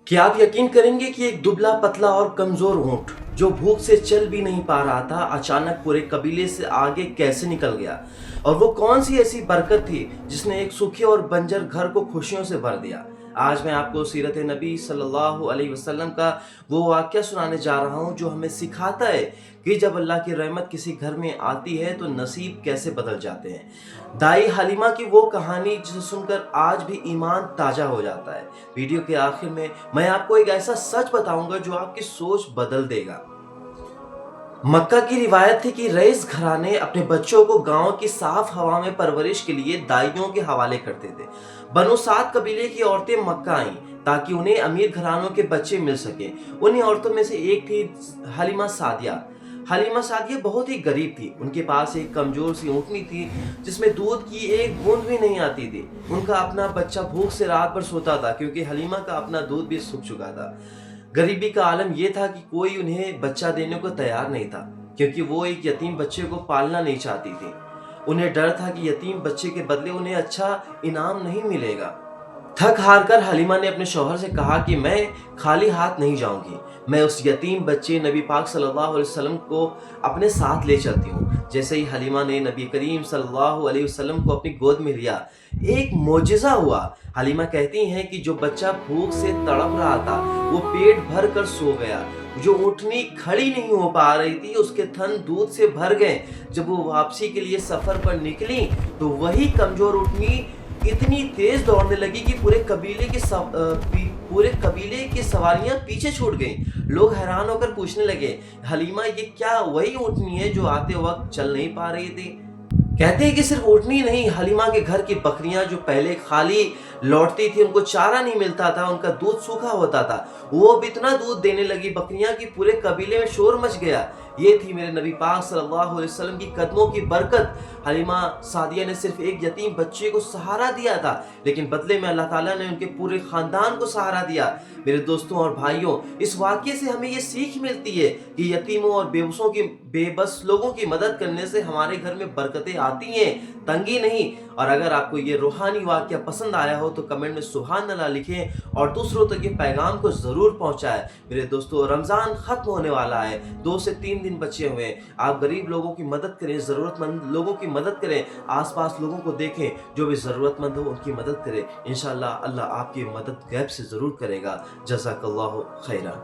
क्या आप यकीन करेंगे कि एक दुबला पतला और कमजोर ऊंट जो भूख से चल भी नहीं पा रहा था अचानक पूरे कबीले से आगे कैसे निकल गया। और वो कौन सी ऐसी बरकत थी जिसने एक सूखे और बंजर घर को खुशियों से भर दिया। आज मैं आपको सीरत नबी सल्लल्लाहु अलैहि वसल्लम का वो वाक़या सुनाने जा रहा हूँ जो हमें सिखाता है कि जब अल्लाह की रहमत किसी घर में आती है तो नसीब कैसे बदल जाते हैं। दाई हलीमा की वो कहानी जिसे सुनकर आज भी ईमान ताजा हो जाता है। वीडियो के आखिर में मैं आपको एक ऐसा सच बताऊंगा जो आपकी सोच बदल देगा। मक्का की रिवायत थी कि रईस घराने अपने बच्चों को गांव की साफ हवा में परवरिश के लिए दाइयों के हवाले करते थे। बनु साद कबीले की औरतें मक्का आईं ताकि उन्हें अमीर घरानों के बच्चे मिल सके। उन्हीं औरतों में से एक थी हलीमा सादिया। हलीमा सादिया बहुत ही गरीब थी। उनके पास एक कमजोर सी ऊँटनी थी जिसमें दूध की एक बूंद भी नहीं आती थी। उनका अपना बच्चा भूख से रात भर सोता था क्योंकि हलीमा का अपना दूध भी सूख चुका था। गरीबी का आलम यह था कि कोई उन्हें बच्चा देने को तैयार नहीं था क्योंकि वो एक यतीम बच्चे को पालना नहीं चाहती थी। उन्हें डर था कि यतीम बच्चे के बदले उन्हें अच्छा इनाम नहीं मिलेगा। थक हार कर हलीमा ने अपने शौहर से कहा कि मैं खाली हाथ नहीं जाऊंगी, मैं उस यतीम बच्चे नबी पाक सल्लल्लाहु अलैहि वसल्लम को अपने साथ ले चलती हूँ। जैसे ही हलीमा ने नबी करीम सल्लल्लाहु अलैहि वसल्लम को अपनी गोद में लिया, एक मोजिज़ा हुआ। हलीमा कहती हैं कि जो बच्चा भूख से तड़प रहा था वो पेट भर कर सो गया। जो ऊँटनी खड़ी नहीं हो पा रही थी उसके थन दूध से भर गए। जब वो वापसी के लिए सफर पर निकली तो वही कमजोर ऊँटनी इतनी तेज दौड़ने लगी कि पूरे कबीले की सवारियां पीछे छूट गईं। लोग हैरान होकर पूछने लगे, हलीमा ये क्या वही ऊँटनी है जो आते वक्त चल नहीं पा रही थी? कहते हैं कि सिर्फ ऊँटनी नहीं, हलीमा के घर की बकरियां जो पहले खाली लौटती थी, उनको चारा नहीं मिलता था, उनका दूध सूखा होता था, वो अब इतना दूध देने लगी बकरियां कि पूरे कबीले में शोर मच गया। ये थी मेरे नबी पाक सल्लल्लाहु अलैहि वसल्लम की कदमों की बरकत। हलीमा सादिया ने सिर्फ एक यतीम बच्चे को सहारा दिया था, लेकिन बदले में अल्लाह ताला ने उनके पूरे खानदान को सहारा दिया। मेरे दोस्तों और भाइयों, इस वाक़ये से हमें ये सीख मिलती है कि यतीमों और बेबस लोगों की मदद करने से हमारे घर में बरकतें आती हैं, तंगी नहीं। और अगर आपको ये रूहानी वाक़या पसंद आया हो तो कमेंट में सुभान अल्लाह लिखें और दूसरों तक ये पैगाम को ज़रूर पहुँचाएं। मेरे दोस्तों, रमज़ान ख़त्म होने वाला है, 2 से 3 दिन बचे हुए हैं। आप गरीब लोगों की मदद करें, ज़रूरतमंद लोगों की मदद करें, आसपास लोगों को देखें जो भी ज़रूरतमंद हो उनकी मदद करें। इंशाअल्लाह अल्लाह आपकी मदद गैब से ज़रूर करेगा। जज़ाकल्लाहु खैरा।